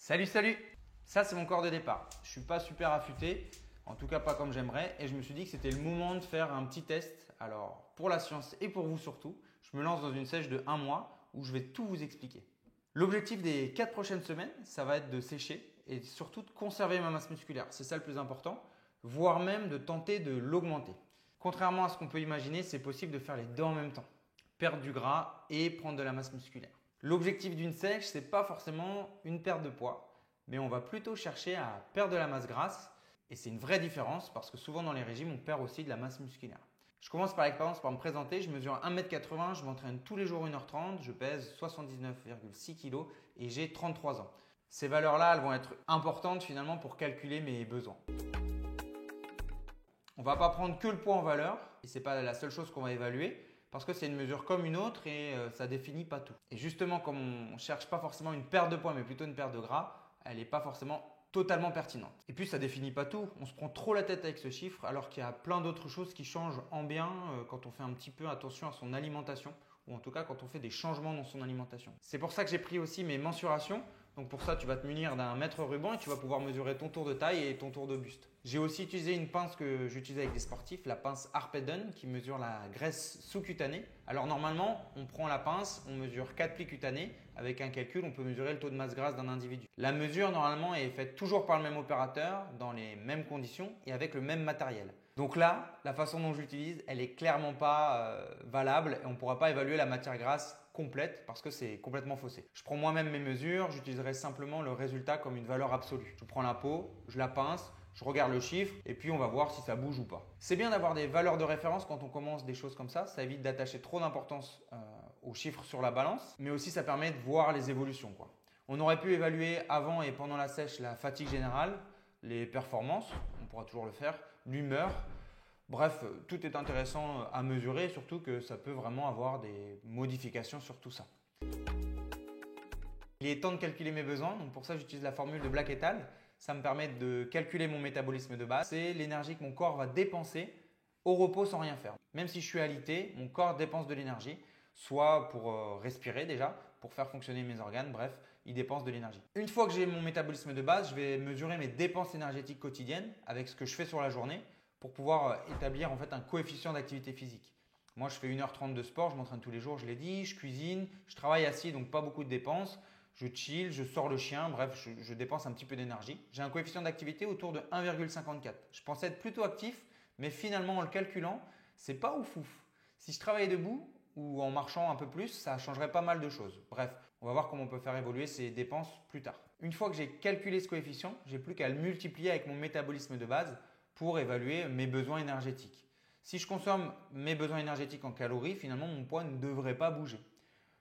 Salut, salut! Ça, c'est mon corps de départ. Je ne suis pas super affûté, en tout cas pas comme j'aimerais, et je me suis dit que c'était le moment de faire un petit test. Alors, pour la science et pour vous surtout, je me lance dans une sèche de 1 mois où je vais tout vous expliquer. L'objectif des 4 prochaines semaines, ça va être de sécher et surtout de conserver ma masse musculaire. C'est ça le plus important, voire même de tenter de l'augmenter. Contrairement à ce qu'on peut imaginer, c'est possible de faire les deux en même temps. Perdre du gras et prendre de la masse musculaire. L'objectif d'une sèche, ce n'est pas forcément une perte de poids, mais on va plutôt chercher à perdre de la masse grasse. Et c'est une vraie différence parce que souvent dans les régimes, on perd aussi de la masse musculaire. Je commence par l'expérience par me présenter. Je mesure 1m80, je m'entraîne tous les jours 1h30, je pèse 79,6 kg et j'ai 33 ans. Ces valeurs-là, elles vont être importantes finalement pour calculer mes besoins. On ne va pas prendre que le poids en valeur et ce n'est pas la seule chose qu'on va évaluer. Parce que c'est une mesure comme une autre et ça ne définit pas tout. Et justement, comme on ne cherche pas forcément une perte de poids, mais plutôt une perte de gras, elle n'est pas forcément totalement pertinente. Et puis, ça ne définit pas tout. On se prend trop la tête avec ce chiffre, alors qu'il y a plein d'autres choses qui changent en bien quand on fait un petit peu attention à son alimentation, ou en tout cas quand on fait des changements dans son alimentation. C'est pour ça que j'ai pris aussi mes mensurations. Donc pour ça, tu vas te munir d'un mètre ruban et tu vas pouvoir mesurer ton tour de taille et ton tour de buste. J'ai aussi utilisé une pince que j'utilise avec des sportifs, la pince Harpeden qui mesure la graisse sous-cutanée. Alors normalement, on prend la pince, on mesure 4 plis cutanés. Avec un calcul, on peut mesurer le taux de masse grasse d'un individu. La mesure normalement est faite toujours par le même opérateur, dans les mêmes conditions et avec le même matériel. Donc là, la façon dont j'utilise, elle est clairement pas valable et on ne pourra pas évaluer la matière grasse complète parce que c'est complètement faussé. Je prends moi-même mes mesures, j'utiliserai simplement le résultat comme une valeur absolue. Je prends la peau, je la pince, je regarde le chiffre et puis on va voir si ça bouge ou pas. C'est bien d'avoir des valeurs de référence quand on commence des choses comme ça évite d'attacher trop d'importance aux chiffres sur la balance, mais aussi ça permet de voir les évolutions, quoi. On aurait pu évaluer avant et pendant la sèche la fatigue générale, les performances, on pourra toujours le faire, l'humeur. Bref, tout est intéressant à mesurer, surtout que ça peut vraiment avoir des modifications sur tout ça. Il est temps de calculer mes besoins, donc pour ça j'utilise la formule de Black et Tal. Ça me permet de calculer mon métabolisme de base. C'est l'énergie que mon corps va dépenser au repos sans rien faire. Même si je suis alité, mon corps dépense de l'énergie, soit pour respirer déjà, pour faire fonctionner mes organes, bref, il dépense de l'énergie. Une fois que j'ai mon métabolisme de base, je vais mesurer mes dépenses énergétiques quotidiennes avec ce que je fais sur la journée pour pouvoir établir en fait un coefficient d'activité physique. Moi, je fais 1h30 de sport, je m'entraîne tous les jours, je l'ai dit, je cuisine, je travaille assis, donc pas beaucoup de dépenses. Je chill, je sors le chien, bref, je dépense un petit peu d'énergie. J'ai un coefficient d'activité autour de 1,54. Je pensais être plutôt actif, mais finalement en le calculant, c'est pas ouf. Si je travaillais debout ou en marchant un peu plus, ça changerait pas mal de choses. Bref, on va voir comment on peut faire évoluer ces dépenses plus tard. Une fois que j'ai calculé ce coefficient, j'ai plus qu'à le multiplier avec mon métabolisme de base pour évaluer mes besoins énergétiques. Si je consomme mes besoins énergétiques en calories, finalement mon poids ne devrait pas bouger.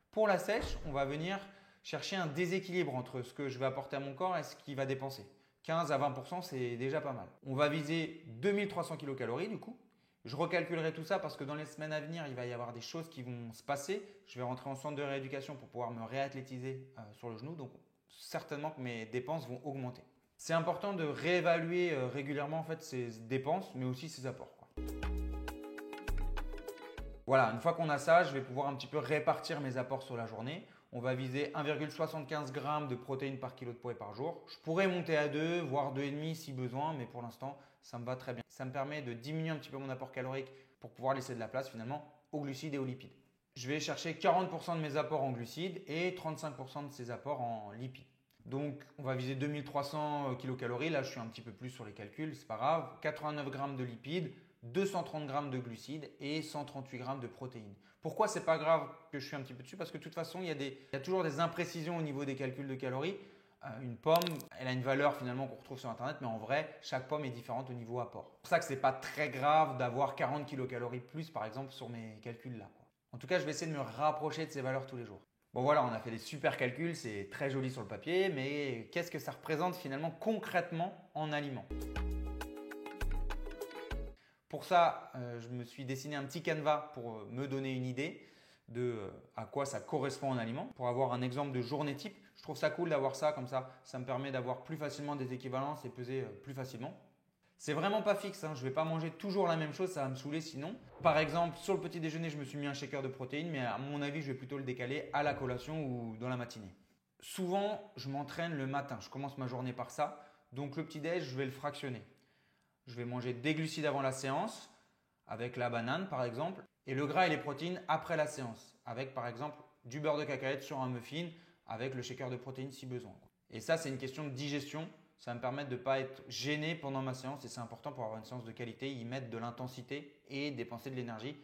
Pour la sèche, on va venir chercher un déséquilibre entre ce que je vais apporter à mon corps et ce qu'il va dépenser. 15 à 20%, c'est déjà pas mal. On va viser 2300 kcal du coup. Je recalculerai tout ça parce que dans les semaines à venir, il va y avoir des choses qui vont se passer. Je vais rentrer en centre de rééducation pour pouvoir me réathlétiser sur le genou. Donc certainement que mes dépenses vont augmenter. C'est important de réévaluer régulièrement en fait ses dépenses, mais aussi ses apports, quoi. Voilà, une fois qu'on a ça, je vais pouvoir un petit peu répartir mes apports sur la journée. On va viser 1,75 g de protéines par kilo de poids et par jour. Je pourrais monter à 2, voire 2,5 si besoin, mais pour l'instant, ça me va très bien. Ça me permet de diminuer un petit peu mon apport calorique pour pouvoir laisser de la place finalement aux glucides et aux lipides. Je vais chercher 40% de mes apports en glucides et 35% de ces apports en lipides. Donc, on va viser 2300 kcal. Là, je suis un petit peu plus sur les calculs, c'est pas grave. 89 g de lipides, 230 g de glucides et 138 g de protéines. Pourquoi c'est pas grave que je suis un petit peu dessus? Parce que de toute façon, il y a toujours des imprécisions au niveau des calculs de calories. Une pomme, elle a une valeur finalement qu'on retrouve sur Internet, mais en vrai, chaque pomme est différente au niveau apport. C'est pour ça que c'est pas très grave d'avoir 40 kcal plus, par exemple, sur mes calculs là, quoi. En tout cas, je vais essayer de me rapprocher de ces valeurs tous les jours. Bon voilà, on a fait des super calculs, c'est très joli sur le papier, mais qu'est-ce que ça représente finalement concrètement en aliments? Pour ça, je me suis dessiné un petit canevas pour me donner une idée de à quoi ça correspond en aliments. Pour avoir un exemple de journée type, je trouve ça cool d'avoir ça comme ça me permet d'avoir plus facilement des équivalences et peser plus facilement. C'est vraiment pas fixe, hein. Je ne vais pas manger toujours la même chose, ça va me saouler sinon. Par exemple, sur le petit déjeuner, je me suis mis un shaker de protéines, mais à mon avis, je vais plutôt le décaler à la collation ou dans la matinée. Souvent, je m'entraîne le matin. Je commence ma journée par ça. Donc le petit-déj, je vais le fractionner. Je vais manger des glucides avant la séance, avec la banane par exemple, et le gras et les protéines après la séance, avec par exemple du beurre de cacahuète sur un muffin, avec le shaker de protéines si besoin. Et ça, c'est une question de digestion. Ça va me permettre de ne pas être gêné pendant ma séance et c'est important pour avoir une séance de qualité, y mettre de l'intensité et dépenser de l'énergie,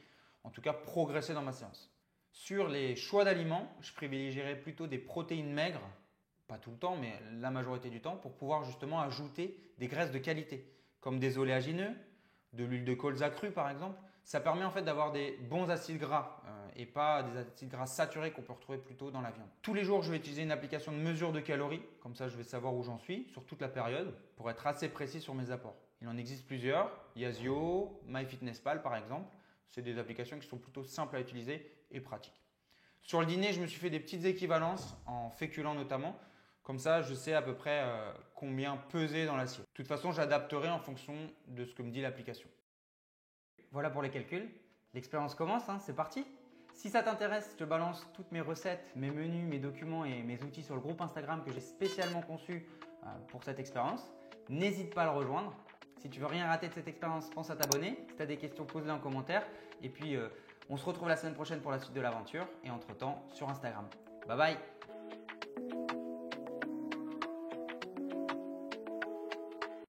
en tout cas progresser dans ma séance. Sur les choix d'aliments, je privilégierais plutôt des protéines maigres, pas tout le temps, mais la majorité du temps, pour pouvoir justement ajouter des graisses de qualité, comme des oléagineux, de l'huile de colza crue par exemple. Ça permet en fait d'avoir des bons acides gras et pas des acides gras saturés qu'on peut retrouver plutôt dans la viande. Tous les jours, je vais utiliser une application de mesure de calories, comme ça je vais savoir où j'en suis sur toute la période pour être assez précis sur mes apports. Il en existe plusieurs, Yazio, MyFitnessPal par exemple. C'est des applications qui sont plutôt simples à utiliser et pratiques. Sur le dîner, je me suis fait des petites équivalences en féculents notamment. Comme ça, je sais à peu près combien peser dans l'assiette. De toute façon, j'adapterai en fonction de ce que me dit l'application. Voilà pour les calculs. L'expérience commence, c'est parti. Si ça t'intéresse, je te balance toutes mes recettes, mes menus, mes documents et mes outils sur le groupe Instagram que j'ai spécialement conçu pour cette expérience. N'hésite pas à le rejoindre. Si tu veux rien rater de cette expérience, pense à t'abonner. Si tu as des questions, pose-les en commentaire. Et puis, on se retrouve la semaine prochaine pour la suite de l'aventure. Et entre-temps, sur Instagram. Bye bye!